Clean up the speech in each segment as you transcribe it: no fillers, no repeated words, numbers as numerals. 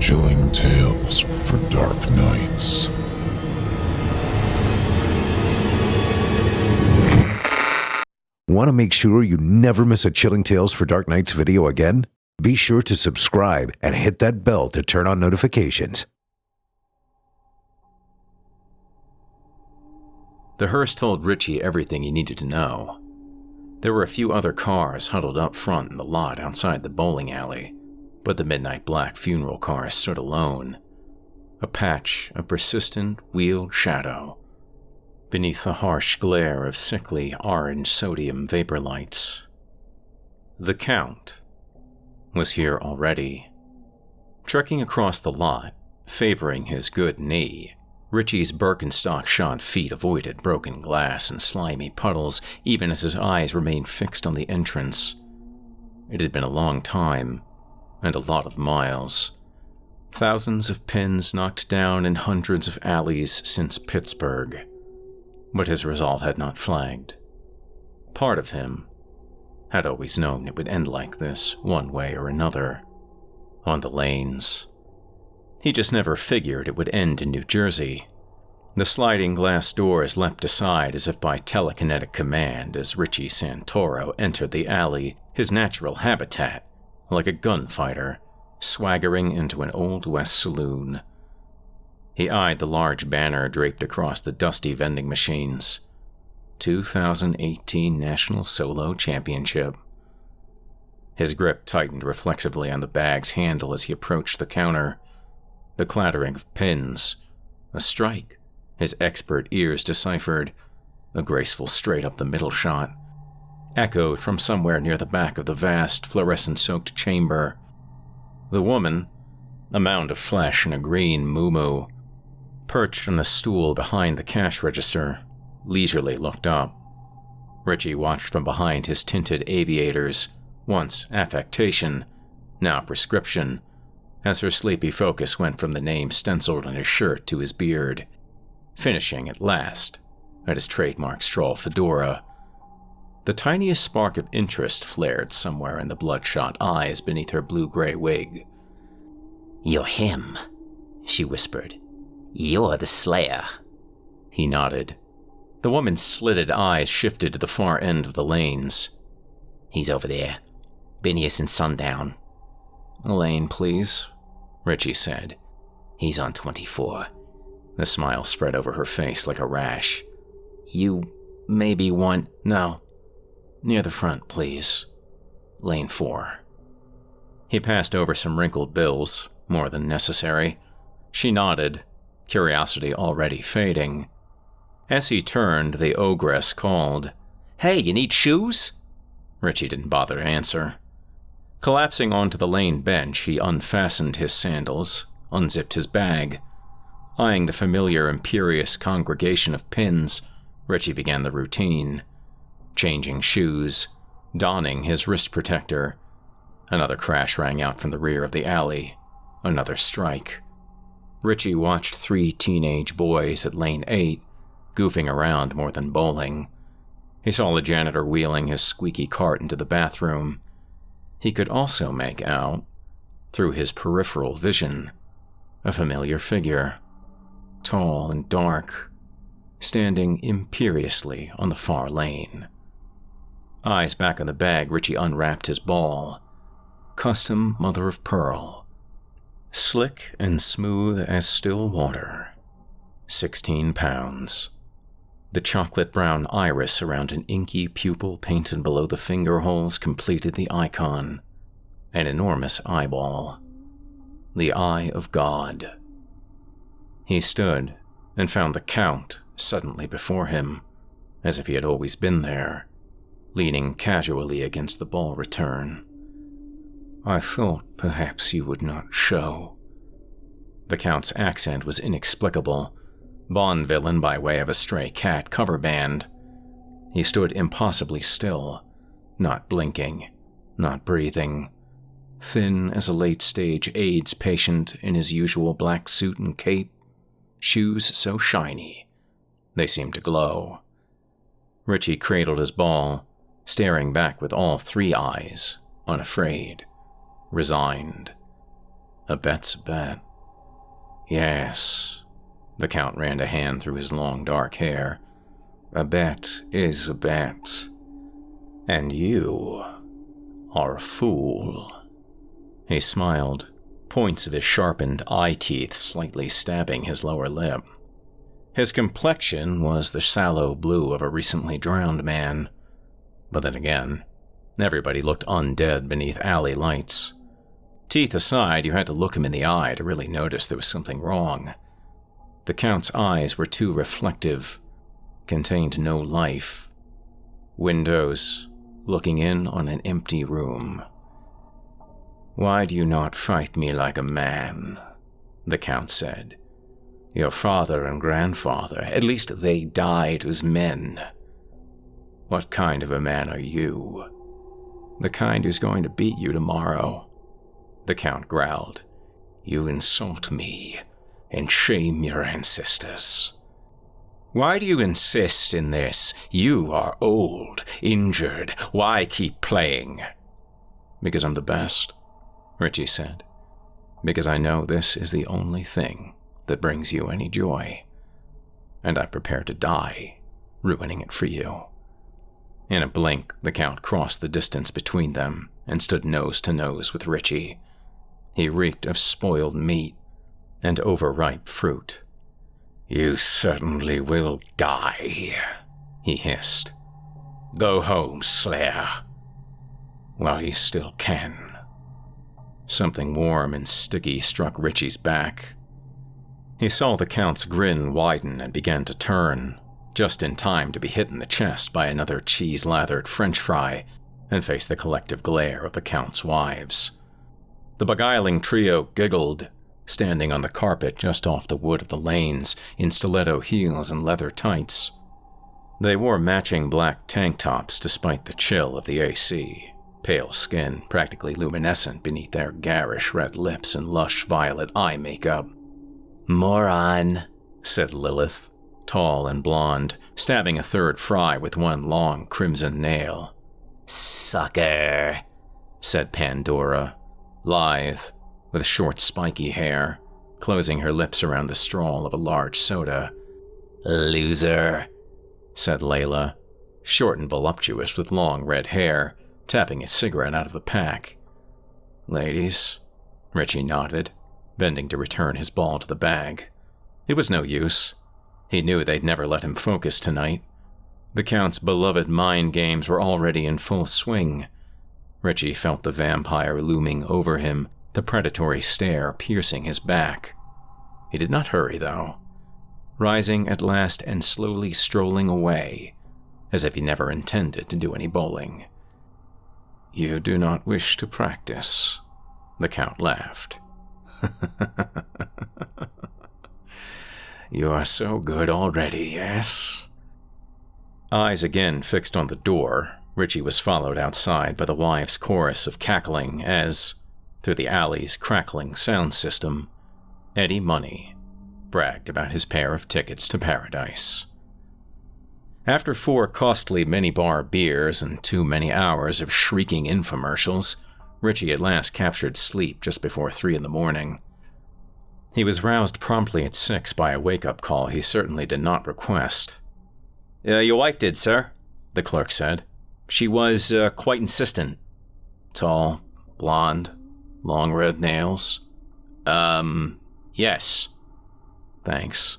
Chilling tales for dark nights. Want to make sure you never miss a Chilling Tales for Dark Nights video again? Be sure to subscribe and hit that bell to turn on notifications. The hearse told Ritchie everything he needed to know. There were a few other cars huddled up front in the lot outside the bowling alley, but the midnight black funeral car stood alone, a patch of persistent wheeled shadow beneath the harsh glare of sickly orange sodium vapor lights. The Count was here already. Trekking across the lot, favoring his good knee, Ritchie's Birkenstock-shod feet avoided broken glass and slimy puddles even as his eyes remained fixed on the entrance. It had been a long time, and a lot of miles. Thousands of pins knocked down in hundreds of alleys since Pittsburgh. But his resolve had not flagged. Part of him had always known it would end like this, one way or another, on the lanes. He just never figured it would end in New Jersey. The sliding glass doors leapt aside as if by telekinetic command as Ritchie Santoro entered the alley, his natural habitat, like a gunfighter, swaggering into an Old West saloon. He eyed the large banner draped across the dusty vending machines. 2018 National Solo Championship. His grip tightened reflexively on the bag's handle as he approached the counter. The clattering of pins. A strike, his expert ears deciphered. A graceful straight-up-the-middle shot. Echoed from somewhere near the back of the vast, fluorescent-soaked chamber. The woman, a mound of flesh and a green moo-moo, perched on a stool behind the cash register, leisurely looked up. Ritchie watched from behind his tinted aviators, once affectation, now prescription, as her sleepy focus went from the name stenciled on his shirt to his beard, finishing at last at his trademark straw fedora. The tiniest spark of interest flared somewhere in the bloodshot eyes beneath her blue-gray wig. "You're him," she whispered. "You're the Slayer." He nodded. The woman's slitted eyes shifted to the far end of the lanes. "He's over there. Been here since sundown." "A lane, please," Ritchie said. "He's on 24. The smile spread over her face like a rash. "You maybe want..." "No. Near the front, please. Lane 4. He passed over some wrinkled bills, more than necessary. She nodded, curiosity already fading. As he turned, the ogress called, "Hey, you need shoes?" Ritchie didn't bother to answer. Collapsing onto the lane bench, he unfastened his sandals, unzipped his bag. Eyeing the familiar, imperious congregation of pins, Ritchie began the routine. Changing shoes, donning his wrist protector. Another crash rang out from the rear of the alley. Another strike. Ritchie watched 3 teenage boys at lane 8, goofing around more than bowling. He saw the janitor wheeling his squeaky cart into the bathroom. He could also make out, through his peripheral vision, a familiar figure, tall and dark, standing imperiously on the far lane. Eyes back on the bag, Ritchie unwrapped his ball. Custom mother of pearl. Slick and smooth as still water. 16 pounds. The chocolate-brown iris around an inky pupil painted below the finger holes completed the icon. An enormous eyeball. The Eye of God. He stood and found the Count suddenly before him, as if he had always been there, leaning casually against the ball return. "I thought perhaps you would not show." The Count's accent was inexplicable. Bond villain by way of a stray cat cover band. He stood impossibly still, not blinking, not breathing, thin as a late-stage AIDS patient in his usual black suit and cape, shoes so shiny they seemed to glow. Ritchie cradled his ball, staring back with all 3 eyes, unafraid, resigned. A bet's a bet. Yes. The Count ran a hand through his long dark hair. A bet is a bet. And you are a fool. He smiled, points of his sharpened eye teeth slightly stabbing his lower lip. His complexion was the sallow blue of a recently drowned man. But then again, everybody looked undead beneath alley lights. Teeth aside, you had to look him in the eye to really notice there was something wrong. The Count's eyes were too reflective, contained no life. Windows, looking in on an empty room. "Why do you not fight me like a man?" the Count said. "Your father and grandfather, at least they died as men. What kind of a man are you? The kind who's going to beat you tomorrow." The Count growled. "You insult me and shame your ancestors. Why do you insist in this? You are old, injured. Why keep playing?" "Because I'm the best," Ritchie said. "Because I know this is the only thing that brings you any joy. And I'm prepared to die, ruining it for you." In a blink, the Count crossed the distance between them and stood nose to nose with Ritchie. He reeked of spoiled meat and overripe fruit. "You certainly will die," he hissed. "Go home, Slayer, while you still can." Something warm and sticky struck Ritchie's back. He saw the Count's grin widen and began to turn, just in time to be hit in the chest by another cheese-lathered French fry and face the collective glare of the Count's wives. The beguiling trio giggled, standing on the carpet just off the wood of the lanes in stiletto heels and leather tights. They wore matching black tank tops despite the chill of the AC, pale skin practically luminescent beneath their garish red lips and lush violet eye makeup. Moron, said Lilith, tall and blonde, stabbing a third fry with one long crimson nail. Sucker, said Pandora, lithe, with short spiky hair, closing her lips around the straw of a large soda. Loser, said Layla, short and voluptuous with long red hair, tapping a cigarette out of the pack. Ladies, Ritchie nodded, bending to return his ball to the bag. It was no use. He knew they'd never let him focus tonight. The Count's beloved mind games were already in full swing. Ritchie felt the vampire looming over him, the predatory stare piercing his back. He did not hurry, though, rising at last and slowly strolling away, as if he never intended to do any bowling. You do not wish to practice, the Count laughed. You are so good already, yes? Eyes again fixed on the door, Ritchie was followed outside by the wives' chorus of cackling as, through the alley's crackling sound system, Eddie Money bragged about his pair of tickets to paradise. After 4 costly minibar beers and too many hours of shrieking infomercials, Ritchie at last captured sleep just before 3 in the morning. He was roused promptly at 6 by a wake-up call he certainly did not request. Your wife did, sir, the clerk said. She was quite insistent. Tall, blonde, long red nails. Yes. Thanks.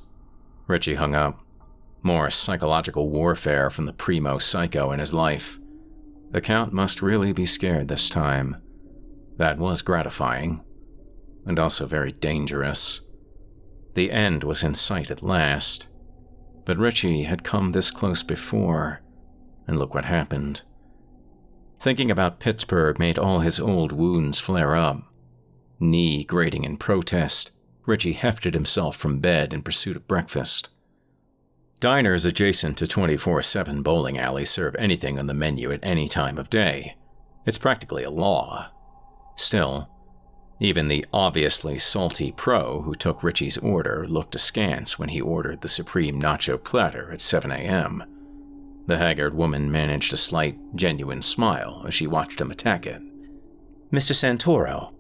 Ritchie hung up. More psychological warfare from the primo psycho in his life. The Count must really be scared this time. That was gratifying, and also very dangerous. The end was in sight at last, but Ritchie had come this close before, and look what happened. Thinking about Pittsburgh made all his old wounds flare up. Knee grating in protest, Ritchie hefted himself from bed in pursuit of breakfast. Diners adjacent to 24/7 bowling alleys serve anything on the menu at any time of day. It's practically a law. Still, even the obviously salty pro who took Ritchie's order looked askance when he ordered the supreme nacho platter at 7 a.m. The haggard woman managed a slight, genuine smile as she watched him attack it. Mr. Santoro,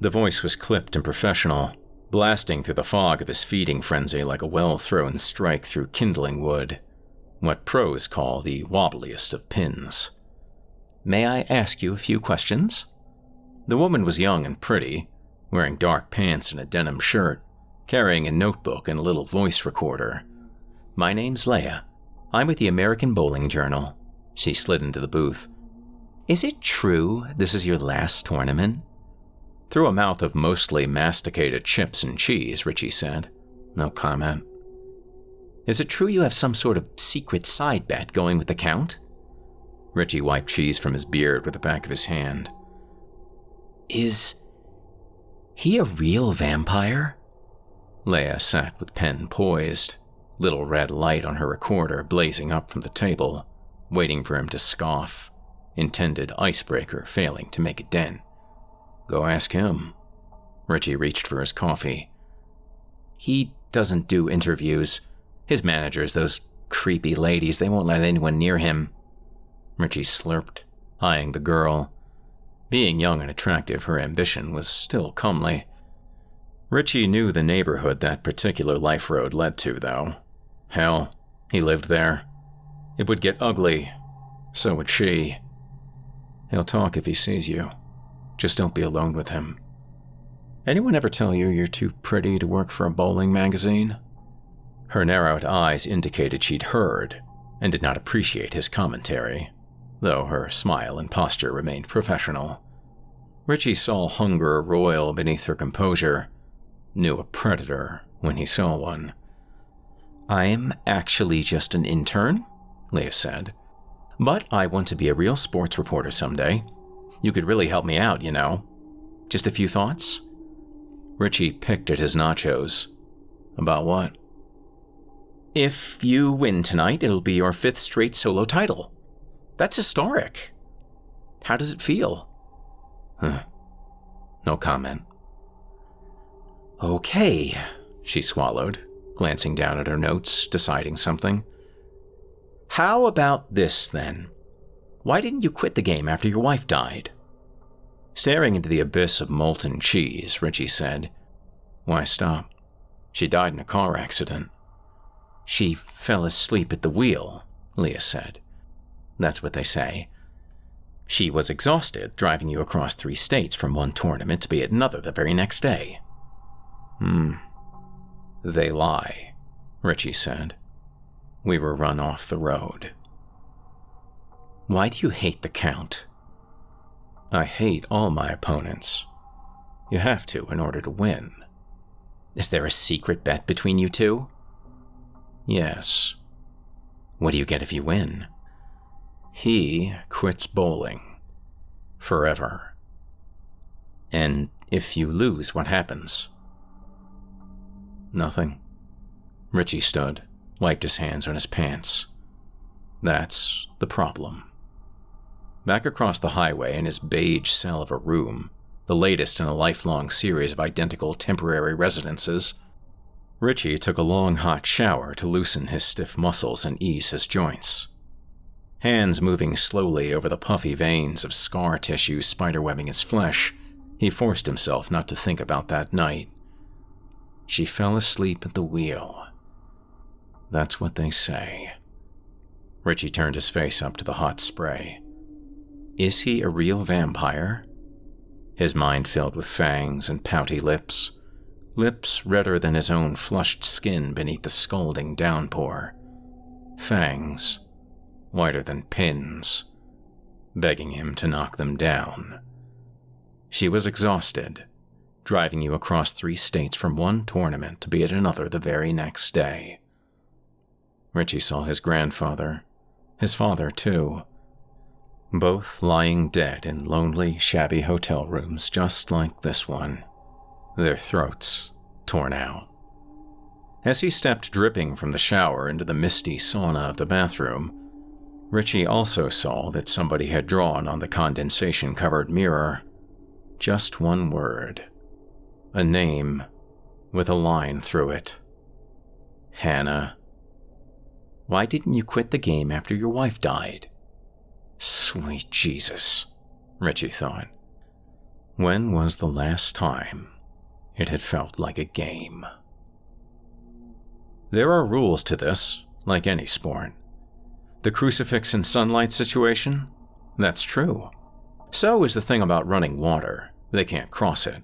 The voice was clipped and professional, blasting through the fog of his feeding frenzy like a well-thrown strike through kindling wood, what pros call the wobbliest of pins. "May I ask you a few questions?" The woman was young and pretty, wearing dark pants and a denim shirt, carrying a notebook and a little voice recorder. "My name's Leia. I'm with the American Bowling Journal." She slid into the booth. "Is it true this is your last tournament?" Through a mouth of mostly masticated chips and cheese, Ritchie said. No comment. "Is it true you have some sort of secret side bet going with the Count?" Ritchie wiped cheese from his beard with the back of his hand. "Is he a real vampire?" Leia sat with pen poised, little red light on her recorder blazing up from the table, waiting for him to scoff, intended icebreaker failing to make a dent. "Go ask him." Ritchie reached for his coffee. "He doesn't do interviews. His managers, those creepy ladies, they won't let anyone near him." Ritchie slurped, eyeing the girl. Being young and attractive, her ambition was still comely. Ritchie knew the neighborhood that particular life road led to, though. Hell, he lived there. It would get ugly. So would she. He'll talk if he sees you. Just don't be alone with him. "Anyone ever tell you you're too pretty to work for a bowling magazine?" Her narrowed eyes indicated she'd heard and did not appreciate his commentary, though her smile and posture remained professional. Ritchie saw hunger roil beneath her composure, knew a predator when he saw one. "I'm actually just an intern," Leia said. "But I want to be a real sports reporter someday. You could really help me out, you know. Just a few thoughts?" Ritchie picked at his nachos. "About what?" "If you win tonight, it'll be your 5th straight solo title. That's historic. How does it feel?" No comment. "Okay," she swallowed, glancing down at her notes, deciding something. "How about this, then? Why didn't you quit the game after your wife died?" Staring into the abyss of molten cheese, Ritchie said, "Why stop? She died in a car accident." "She fell asleep at the wheel," Leia said. "That's what they say. She was exhausted, driving you across 3 states from one tournament to be at another the very next day." "They lie," Ritchie said. "We were run off the road." "Why do you hate the Count?" "I hate all my opponents. You have to in order to win." "Is there a secret bet between you two?" "Yes." "What do you get if you win?" "He quits bowling. Forever." "And if you lose, what happens?" "Nothing." Ritchie stood, wiped his hands on his pants. "That's the problem." Back across the highway in his beige cell of a room, the latest in a lifelong series of identical temporary residences, Ritchie took a long hot shower to loosen his stiff muscles and ease his joints. Hands moving slowly over the puffy veins of scar tissue spiderwebbing his flesh, he forced himself not to think about that night. She fell asleep at the wheel. That's what they say. Ritchie turned his face up to the hot spray. Is he a real vampire? His mind filled with fangs and pouty lips, lips redder than his own flushed skin beneath the scalding downpour. Fangs, whiter than pins, begging him to knock them down. She was exhausted, driving you across 3 states from one tournament to be at another the very next day. Ritchie saw his grandfather, his father too, both lying dead in lonely, shabby hotel rooms just like this one, their throats torn out. As he stepped dripping from the shower into the misty sauna of the bathroom, Ritchie also saw that somebody had drawn on the condensation-covered mirror just one word, a name with a line through it. Hannah. Why didn't you quit the game after your wife died? Sweet Jesus, Ritchie thought. When was the last time it had felt like a game? There are rules to this, like any sport. The crucifix and sunlight situation? That's true. So is the thing about running water. They can't cross it.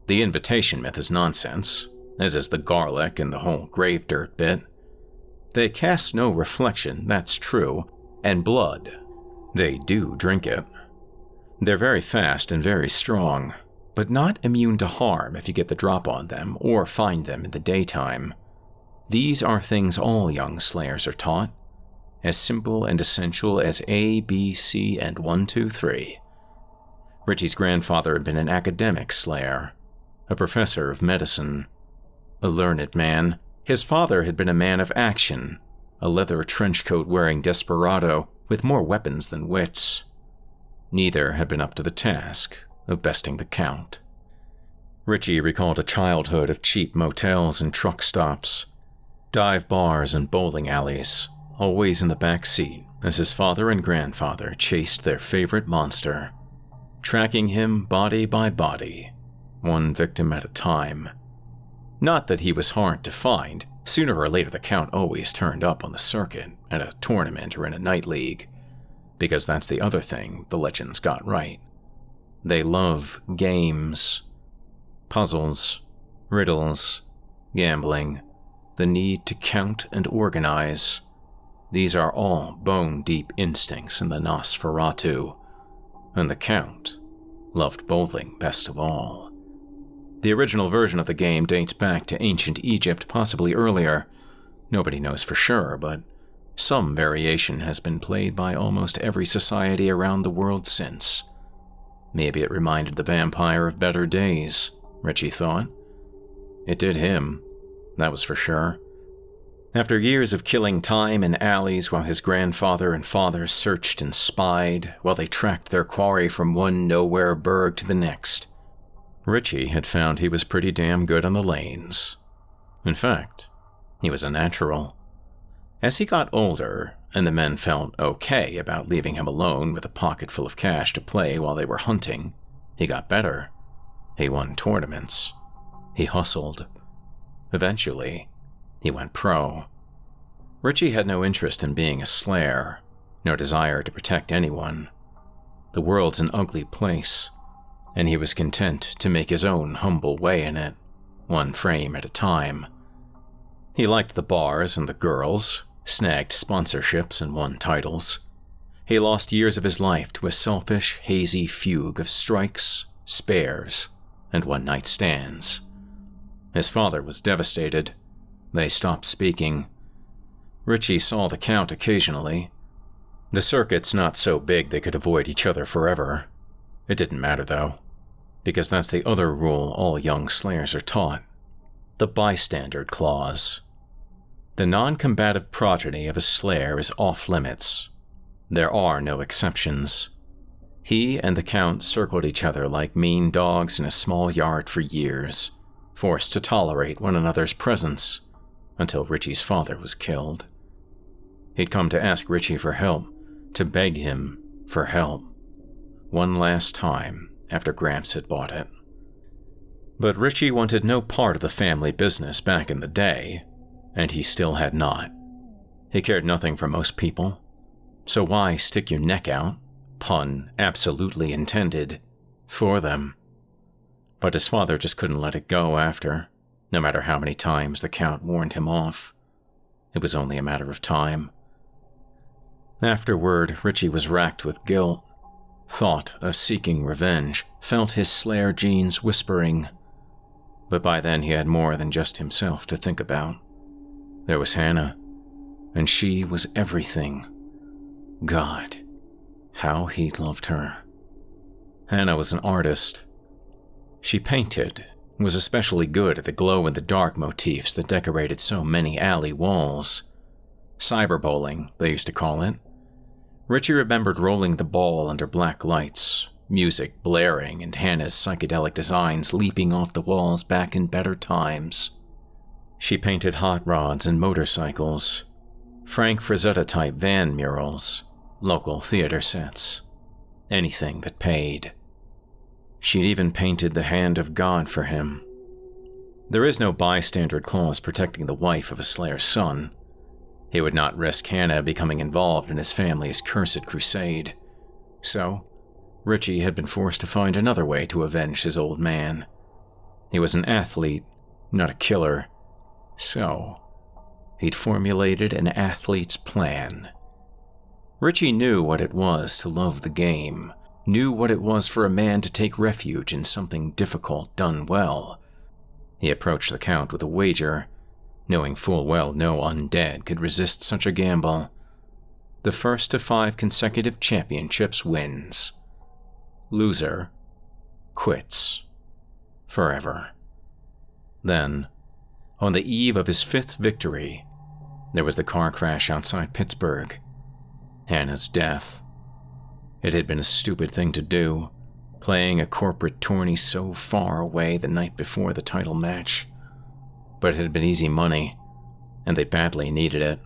The invitation myth is nonsense, as is the garlic and the whole grave dirt bit. They cast no reflection, that's true, and blood. They do drink it. They're very fast and very strong, but not immune to harm if you get the drop on them or find them in the daytime. These are things all young slayers are taught, as simple and essential as A, B, C, and 1, 2, 3. Ritchie's grandfather had been an academic slayer, a professor of medicine, a learned man. His father had been a man of action, a leather trench coat wearing desperado with more weapons than wits. Neither had been up to the task of besting the Count. Ritchie recalled a childhood of cheap motels and truck stops, dive bars and bowling alleys, always in the back seat as his father and grandfather chased their favorite monster, tracking him body by body, one victim at a time. Not that he was hard to find. Sooner or later the Count always turned up on the circuit at a tournament or in a night league, because that's the other thing the legends got right. They love games, puzzles, riddles, gambling, the need to count and organize. These are all bone-deep instincts in the Nosferatu, and the Count loved bowling best of all. The original version of the game dates back to ancient Egypt, possibly earlier. Nobody knows for sure, but some variation has been played by almost every society around the world since. Maybe it reminded the vampire of better days, Ritchie thought. It did him, that was for sure. After years of killing time in alleys while his grandfather and father searched and spied while they tracked their quarry from one nowhere burg to the next, Ritchie had found he was pretty damn good on the lanes. In fact, he was a natural. As he got older, and the men felt okay about leaving him alone with a pocket full of cash to play while they were hunting, he got better. He won tournaments. He hustled. Eventually, he went pro. Ritchie had no interest in being a slayer, no desire to protect anyone. The world's an ugly place, and he was content to make his own humble way in it, one frame at a time. He liked the bars and the girls, snagged sponsorships and won titles. He lost years of his life to a selfish, hazy fugue of strikes, spares, and one-night stands. His father was devastated. They stopped speaking. Ritchie saw the Count occasionally. The circuit's not so big they could avoid each other forever. It didn't matter, though, because that's the other rule all young slayers are taught. The bystander clause. The non-combative progeny of a slayer is off-limits. There are no exceptions. He and the Count circled each other like mean dogs in a small yard for years, forced to tolerate one another's presence, until Ritchie's father was killed. He'd come to ask Ritchie for help, to beg him for help, one last time after Gramps had bought it. But Ritchie wanted no part of the family business back in the day, and he still had not. He cared nothing for most people, so why stick your neck out, pun absolutely intended, for them? But his father just couldn't let it go after, no matter how many times the Count warned him off. It was only a matter of time. Afterward, Ritchie was racked with guilt, thought of seeking revenge, felt his slayer genes whispering. But by then he had more than just himself to think about. There was Hannah, and she was everything. God, how he loved her. Hannah was an artist. She painted, was especially good at the glow-in-the-dark motifs that decorated so many alley walls. Cyberbowling, they used to call it. Ritchie remembered rolling the ball under black lights, music blaring and Hannah's psychedelic designs leaping off the walls back in better times. She painted hot rods and motorcycles, Frank Frazetta-type van murals, local theater sets, anything that paid. She'd even painted the hand of God for him. There is no bystander clause protecting the wife of a Slayer's son. He would not risk Hannah becoming involved in his family's cursed crusade. So, Ritchie had been forced to find another way to avenge his old man. He was an athlete, not a killer. So, he'd formulated an athlete's plan. Ritchie knew what it was to love the game, knew what it was for a man to take refuge in something difficult done well. He approached the Count with a wager, knowing full well no undead could resist such a gamble. The first to 5 consecutive championships wins. Loser quits. Forever. Then, on the eve of his 5th victory, there was the car crash outside Pittsburgh. Hannah's death. It had been a stupid thing to do, playing a corporate tourney so far away the night before the title match. But it had been easy money, and they badly needed it.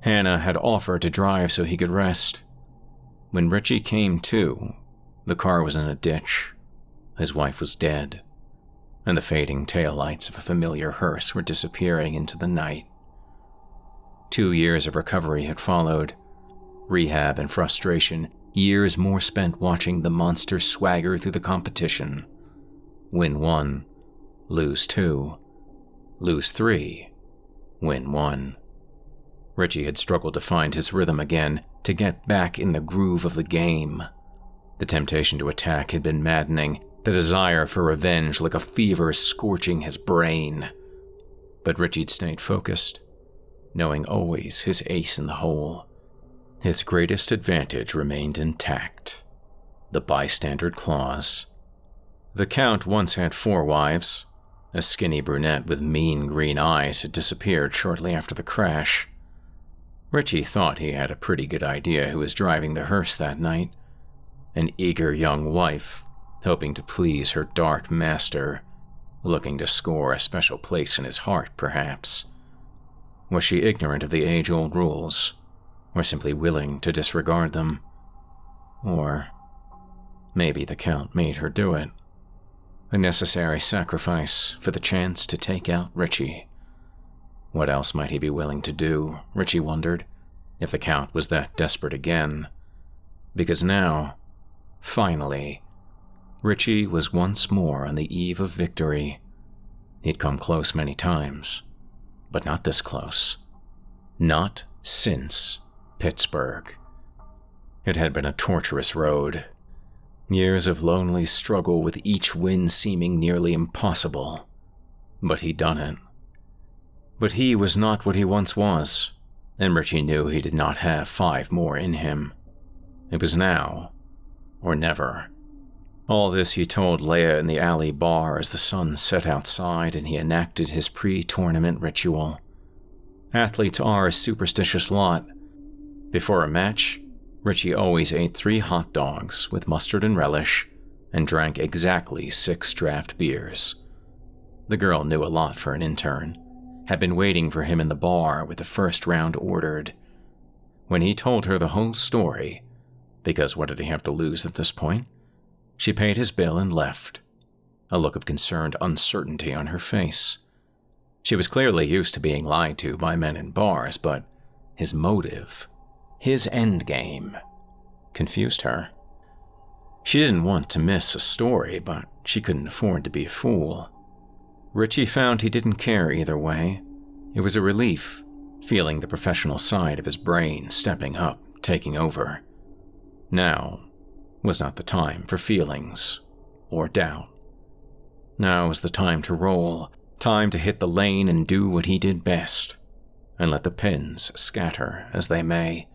Hannah had offered to drive so he could rest. When Ritchie came to, the car was in a ditch. His wife was dead, and the fading taillights of a familiar hearse were disappearing into the night. 2 years of recovery had followed. Rehab and frustration, years more spent watching the monster swagger through the competition. Win 1, lose 2, lose 3, win 1. Ritchie had struggled to find his rhythm again, to get back in the groove of the game. The temptation to attack had been maddening, the desire for revenge like a fever scorching his brain. But Ritchie'd stayed focused, knowing always his ace in the hole. His greatest advantage remained intact, the bystander clause. The Count once had 4 wives. A skinny brunette with mean green eyes had disappeared shortly after the crash. Ritchie thought he had a pretty good idea who was driving the hearse that night. An eager young wife, hoping to please her dark master, looking to score a special place in his heart, perhaps. Was she ignorant of the age-old rules, or simply willing to disregard them? Or maybe the Count made her do it. A necessary sacrifice for the chance to take out Ritchie. What else might he be willing to do, Ritchie wondered, if the Count was that desperate again? Because now, finally, Ritchie was once more on the eve of victory. He'd come close many times, but not this close. Not since Pittsburgh. It had been a torturous road. Years of lonely struggle with each win seeming nearly impossible. But he'd done it. But he was not what he once was, and Ritchie knew he did not have 5 more in him. It was now, or never. All this he told Leia in the alley bar as the sun set outside and he enacted his pre-tournament ritual. Athletes are a superstitious lot. Before a match, Ritchie always ate 3 hot dogs with mustard and relish and drank exactly 6 draft beers. The girl knew a lot for an intern, had been waiting for him in the bar with the first round ordered. When he told her the whole story, because what did he have to lose at this point, she paid his bill and left, a look of concerned uncertainty on her face. She was clearly used to being lied to by men in bars, but his motive, his endgame, confused her. She didn't want to miss a story, but she couldn't afford to be a fool. Ritchie found he didn't care either way. It was a relief, feeling the professional side of his brain stepping up, taking over. Now was not the time for feelings or doubt. Now was the time to roll, time to hit the lane and do what he did best, and let the pins scatter as they may.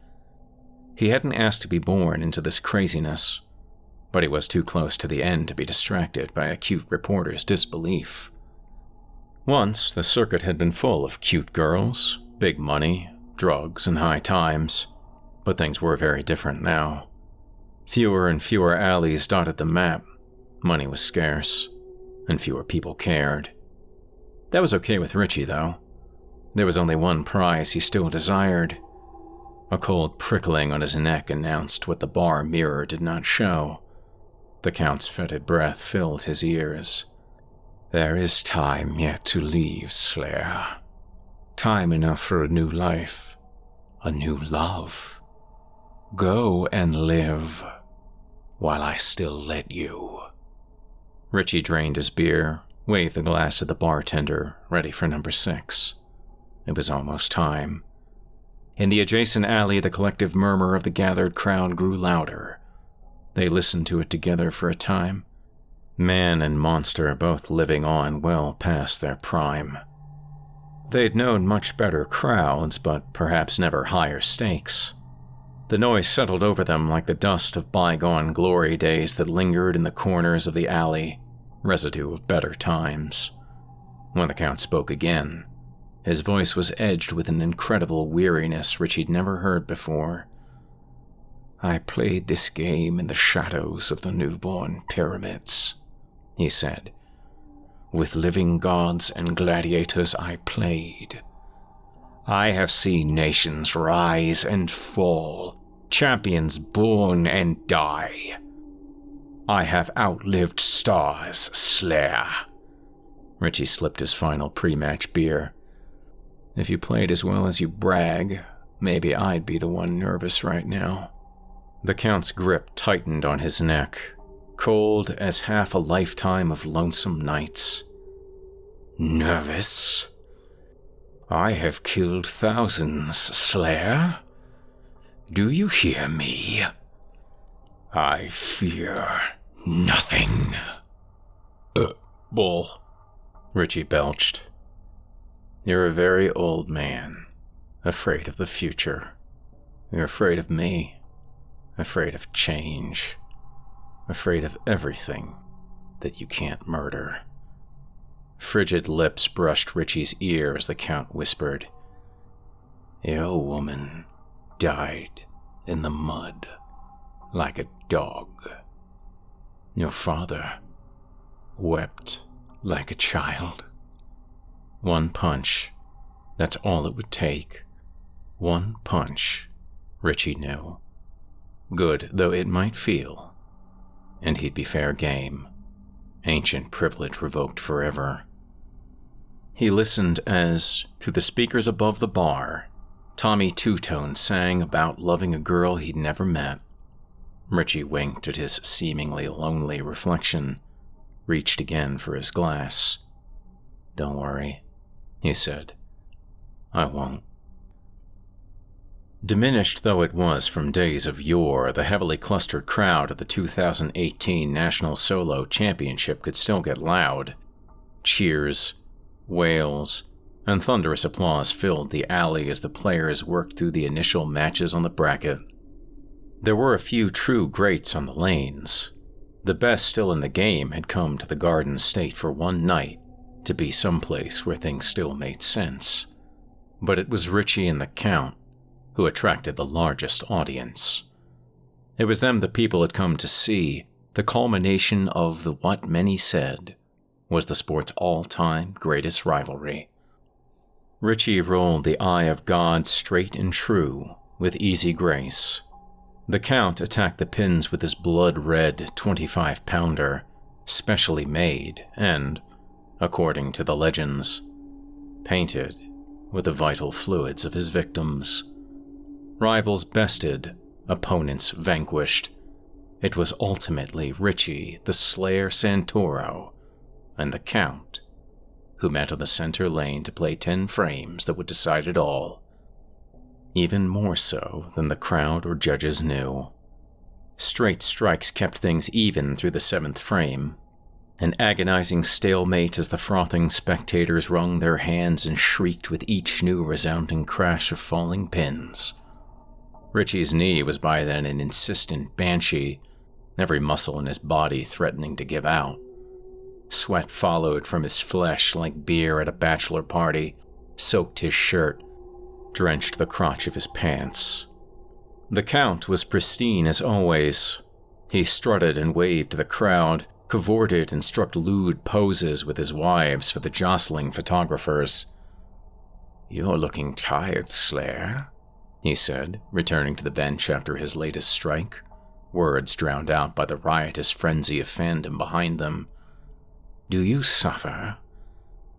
He hadn't asked to be born into this craziness, but he was too close to the end to be distracted by a cute reporter's disbelief. Once, the circuit had been full of cute girls, big money, drugs, and high times, but things were very different now. Fewer and fewer alleys dotted the map, money was scarce, and fewer people cared. That was okay with Ritchie, though. There was only one prize he still desired. A cold prickling on his neck announced what the bar mirror did not show. The Count's fetid breath filled his ears. "There is time yet to leave, Slayer. Time enough for a new life, a new love. Go and live, while I still let you." Ritchie drained his beer, waved the glass at the bartender, ready for number 6. It was almost time. In the adjacent alley, the collective murmur of the gathered crowd grew louder. They listened to it together for a time. Man and monster both living on well past their prime. They'd known much better crowds, but perhaps never higher stakes. The noise settled over them like the dust of bygone glory days that lingered in the corners of the alley, residue of better times. When the Count spoke again, his voice was edged with an incredible weariness Ritchie'd never heard before. "I played this game in the shadows of the newborn pyramids," he said. "With living gods and gladiators I played. I have seen nations rise and fall, champions born and die. I have outlived stars, Slayer." Ritchie slipped his final pre-match beer. "If you played as well as you brag, maybe I'd be the one nervous right now." The Count's grip tightened on his neck, cold as half a lifetime of lonesome nights. "Nervous? I have killed thousands, Slayer. Do you hear me? I fear nothing." "Bull," Ritchie belched. "You're a very old man, afraid of the future. You're afraid of me, afraid of change, afraid of everything that you can't murder." Frigid lips brushed Ritchie's ear as the Count whispered, "Your woman died in the mud like a dog. Your father wept like a child. One punch, that's all it would take. One punch," Ritchie knew. Good though it might feel, and he'd be fair game. Ancient privilege revoked forever. He listened as, through the speakers above the bar, Tommy Two-Tone sang about loving a girl he'd never met. Ritchie winked at his seemingly lonely reflection, reached again for his glass. "Don't worry," he said. "I won't." Diminished though it was from days of yore, the heavily clustered crowd at the 2018 National Solo Championship could still get loud. Cheers, wails, and thunderous applause filled the alley as the players worked through the initial matches on the bracket. There were a few true greats on the lanes. The best still in the game had come to the Garden State for one night to be someplace where things still made sense. But it was Ritchie and the Count who attracted the largest audience. It was them the people had come to see, the culmination of what many said was the sport's all-time greatest rivalry. Ritchie rolled the eye of God straight and true, with easy grace. The Count attacked the pins with his blood-red 25-pounder, specially made and, according to the legends, painted with the vital fluids of his victims. Rivals bested, opponents vanquished. It was ultimately Ritchie, the Slayer Santoro, and the Count, who met on the center lane to play 10 frames that would decide it all. Even more so than the crowd or judges knew. Straight strikes kept things even through the 7th frame, an agonizing stalemate as the frothing spectators wrung their hands and shrieked with each new resounding crash of falling pins. Ritchie's knee was by then an insistent banshee, every muscle in his body threatening to give out. Sweat followed from his flesh like beer at a bachelor party, soaked his shirt, drenched the crotch of his pants. The Count was pristine as always. He strutted and waved to the crowd, cavorted and struck lewd poses with his wives for the jostling photographers. "You're looking tired, Slayer," he said, returning to the bench after his latest strike. words drowned out by the riotous frenzy of fandom behind them. "Do you suffer?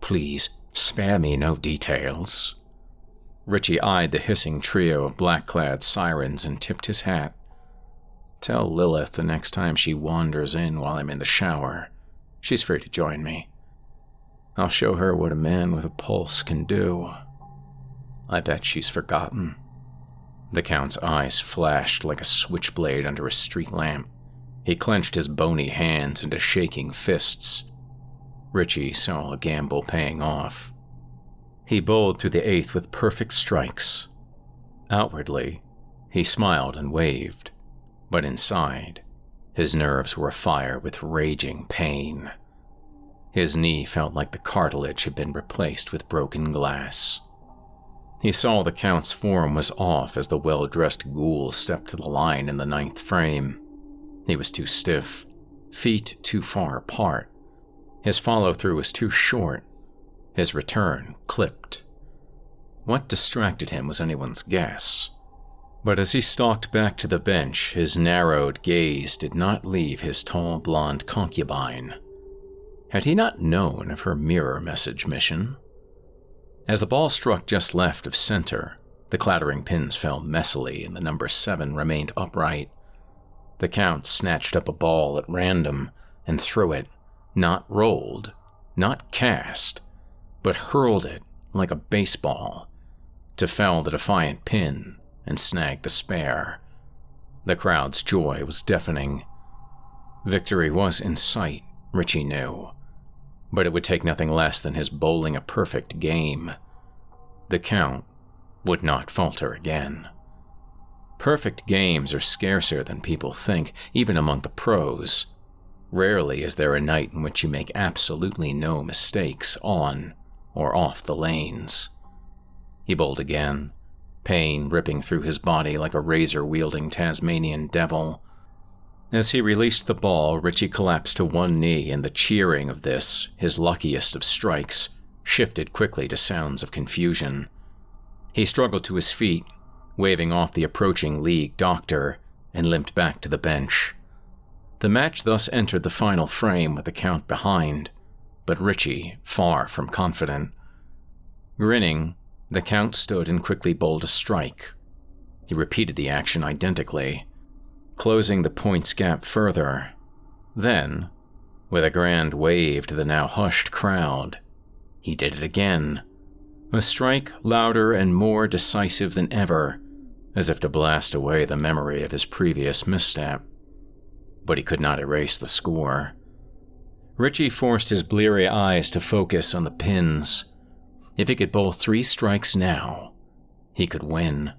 Please, spare me no details." Ritchie eyed the hissing trio of black-clad sirens and tipped his hat. "Tell Lilith the next time she wanders in while I'm in the shower, she's free to join me. I'll show her what a man with a pulse can do. I bet she's forgotten." The Count's eyes flashed like a switchblade under a street lamp. He clenched his bony hands into shaking fists. Ritchie saw a gamble paying off. He bowled through the eighth with perfect strikes. Outwardly, he smiled and waved, but inside, his nerves were afire with raging pain. His knee felt like the cartilage had been replaced with broken glass. He saw the Count's form was off as the well-dressed ghoul stepped to the line in the ninth frame. He was too stiff, feet too far apart. His follow-through was too short. His return clipped. What distracted him was anyone's guess. But as he stalked back to the bench, his narrowed gaze did not leave his tall blonde concubine. Had he not known of her mirror message mission? As the ball struck just left of center, the clattering pins fell messily and the number 7 remained upright. The Count snatched up a ball at random and threw it, not rolled, not cast, but hurled it like a baseball to fell the defiant pin and snag the spare. The crowd's joy was deafening. Victory was in sight, Ritchie knew, but it would take nothing less than his bowling a perfect game. The Count would not falter again. Perfect games are scarcer than people think, even among the pros. Rarely is there a night in which you make absolutely no mistakes on or off the lanes. He bowled again, pain ripping through his body like a razor-wielding Tasmanian devil. As he released the ball, Ritchie collapsed to one knee, and the cheering of this, his luckiest of strikes, shifted quickly to sounds of confusion. He struggled to his feet, waving off the approaching league doctor, and limped back to the bench. The match thus entered the final frame with the Count behind, but Ritchie far from confident. Grinning, the Count stood and quickly bowled a strike. He repeated the action identically, closing the points gap further. Then, with a grand wave to the now hushed crowd, he did it again. A strike louder and more decisive than ever, as if to blast away the memory of his previous misstep. But he could not erase the score. Ritchie forced his bleary eyes to focus on the pins. If he could bowl 3 strikes now, he could win.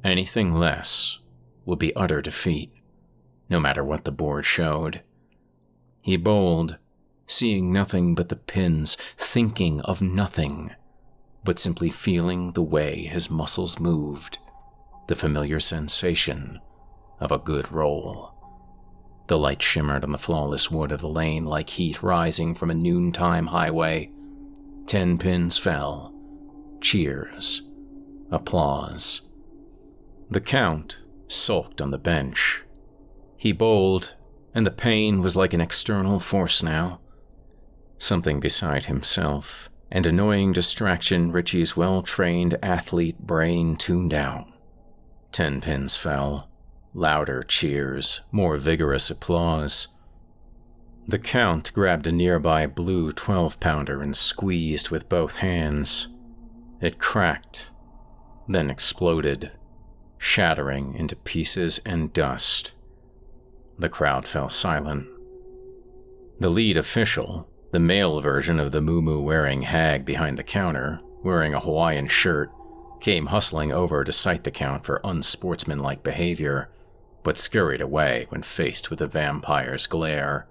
Anything less would be utter defeat, no matter what the board showed. He bowled, seeing nothing but the pins, thinking of nothing, but simply feeling the way his muscles moved, the familiar sensation of a good roll. The light shimmered on the flawless wood of the lane like heat rising from a noontime highway. 10 pins fell. Cheers. Applause. The Count sulked on the bench. He bowled, and the pain was like an external force now. Something beside himself, and annoying distraction Ritchie's well-trained athlete brain tuned out. 10 pins fell. Louder cheers, more vigorous applause. The Count grabbed a nearby blue 12-pounder and squeezed with both hands. It cracked, then exploded, shattering into pieces and dust. The crowd fell silent. The lead official, the male version of the moo-moo-wearing hag behind the counter, wearing a Hawaiian shirt, came hustling over to cite the Count for unsportsmanlike behavior, but scurried away when faced with the vampire's glare.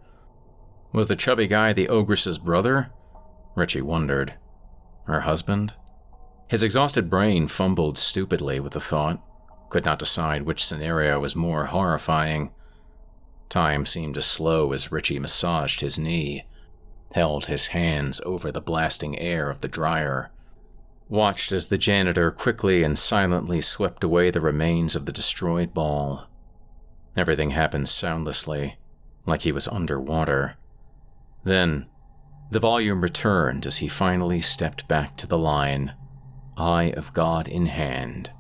Was the chubby guy the ogress's brother? Ritchie wondered. Her husband? His exhausted brain fumbled stupidly with the thought, could not decide which scenario was more horrifying. Time seemed to slow as Ritchie massaged his knee, held his hands over the blasting air of the dryer, watched as the janitor quickly and silently swept away the remains of the destroyed ball. Everything happened soundlessly, like he was underwater. Then, the volume returned as he finally stepped back to the line, Eye of God in hand.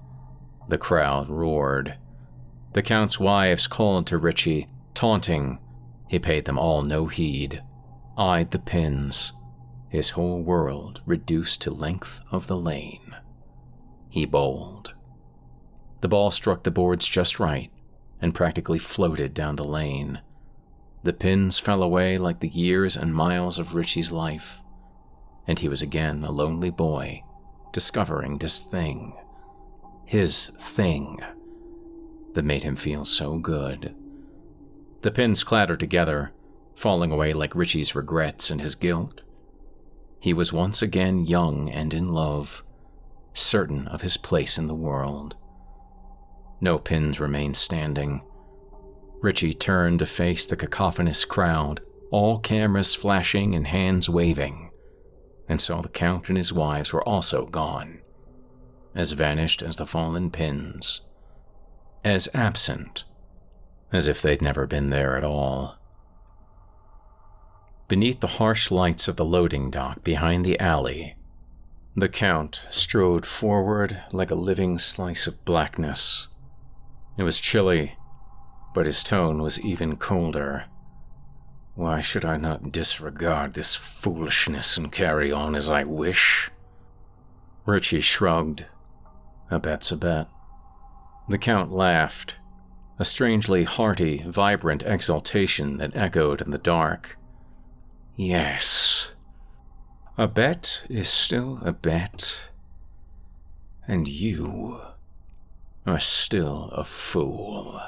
The crowd roared. The Count's wives called to Ritchie, taunting. He paid them all no heed, eyed the pins, his whole world reduced to length of the lane. He bowled. The ball struck the boards just right and practically floated down the lane. The pins fell away like the years and miles of Ritchie's life, and he was again a lonely boy, discovering this thing, his thing, that made him feel so good. The pins clattered together, falling away like Ritchie's regrets and his guilt. He was once again young and in love, certain of his place in the world. No pins remained standing. Ritchie turned to face the cacophonous crowd, all cameras flashing and hands waving, and saw the Count and his wives were also gone, as vanished as the fallen pins, as absent as if they'd never been there at all. Beneath the harsh lights of the loading dock behind the alley, the Count strode forward like a living slice of blackness. It was chilly, but his tone was even colder. Why should I not disregard this foolishness and carry on as I wish? Ritchie shrugged. A bet's a bet. The Count laughed, a strangely hearty, vibrant exultation that echoed in the dark. Yes, a bet is still a bet, and you are still a fool.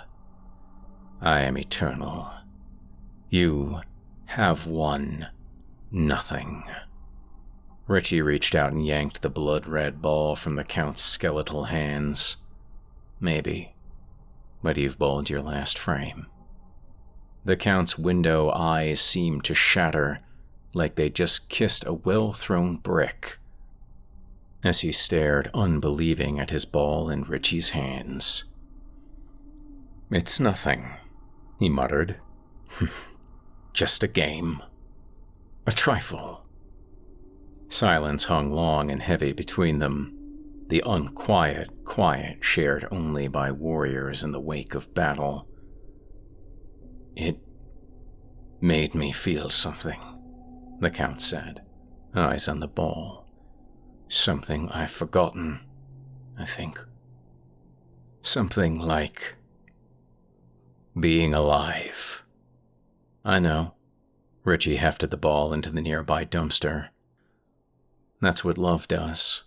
I am eternal. You have won nothing. Ritchie reached out and yanked the blood-red ball from the Count's skeletal hands. Maybe, but you've bowled your last frame. The Count's window eyes seemed to shatter, like they'd just kissed a well-thrown brick, as he stared unbelieving at his ball in Ritchie's hands. It's nothing, he muttered. Just a game. A trifle. Silence hung long and heavy between them, the unquiet quiet shared only by warriors in the wake of battle. It made me feel something, the Count said, eyes on the ball. Something I've forgotten, I think. Something like being alive. I know. Ritchie hefted the ball into the nearby dumpster. That's what love does.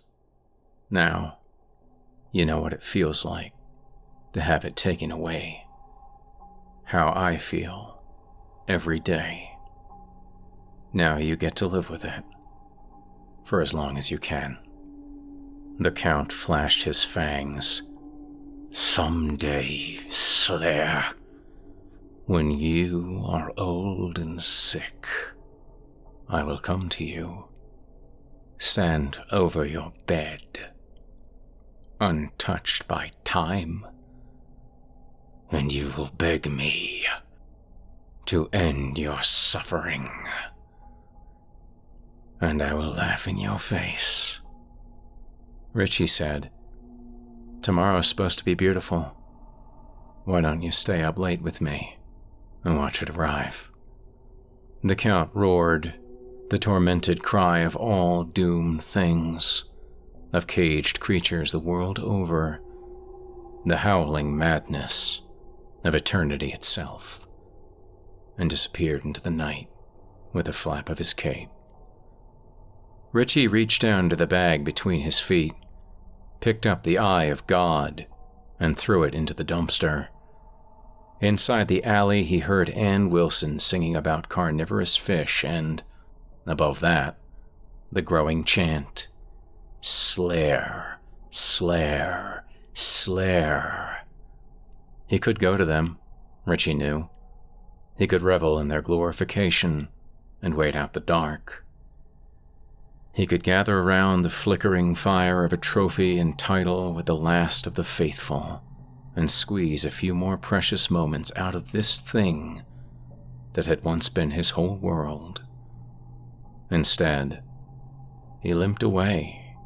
Now, you know what it feels like to have it taken away. How I feel every day. Now you get to live with it, for as long as you can. The Count flashed his fangs. Someday, Slayer, when you are old and sick, I will come to you, stand over your bed, untouched by time, and you will beg me to end your suffering. And I will laugh in your face. Ritchie said, Tomorrow's supposed to be beautiful. Why don't you stay up late with me and watch it arrive? The Count roared, the tormented cry of all doomed things, of caged creatures the world over, the howling madness of eternity itself, and disappeared into the night with a flap of his cape. Ritchie reached down to the bag between his feet, picked up the Eye of God, and threw it into the dumpster. Inside the alley, he heard Ann Wilson singing about carnivorous fish and, above that, the growing chant, Slayer, Slayer, Slayer. He could go to them, Ritchie knew. He could revel in their glorification and wait out the dark. He could gather around the flickering fire of a trophy and title with the last of the faithful and squeeze a few more precious moments out of this thing that had once been his whole world. Instead, he limped away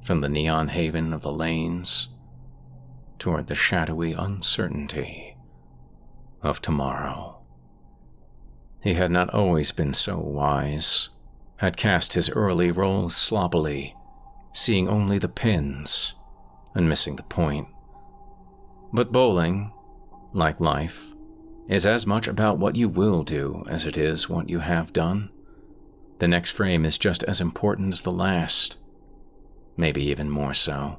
from the neon haven of the lanes toward the shadowy uncertainty of tomorrow. He had not always been so wise, had cast his early rolls sloppily, seeing only the pins and missing the point. But bowling, like life, is as much about what you will do as it is what you have done. The next frame is just as important as the last, maybe even more so.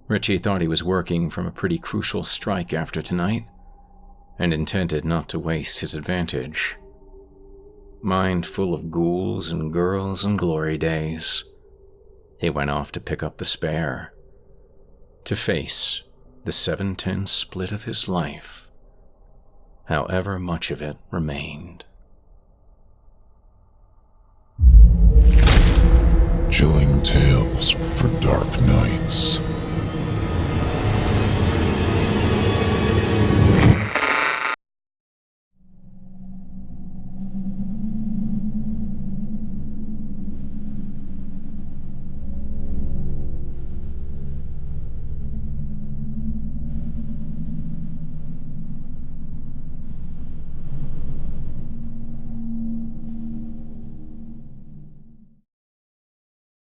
Ritchie thought he was working from a pretty crucial strike after tonight, and intended not to waste his advantage. Mind full of ghouls and girls and glory days, he went off to pick up the spare, to face the 7-10 split of his life, however much of it remained. Chilling tales for dark nights.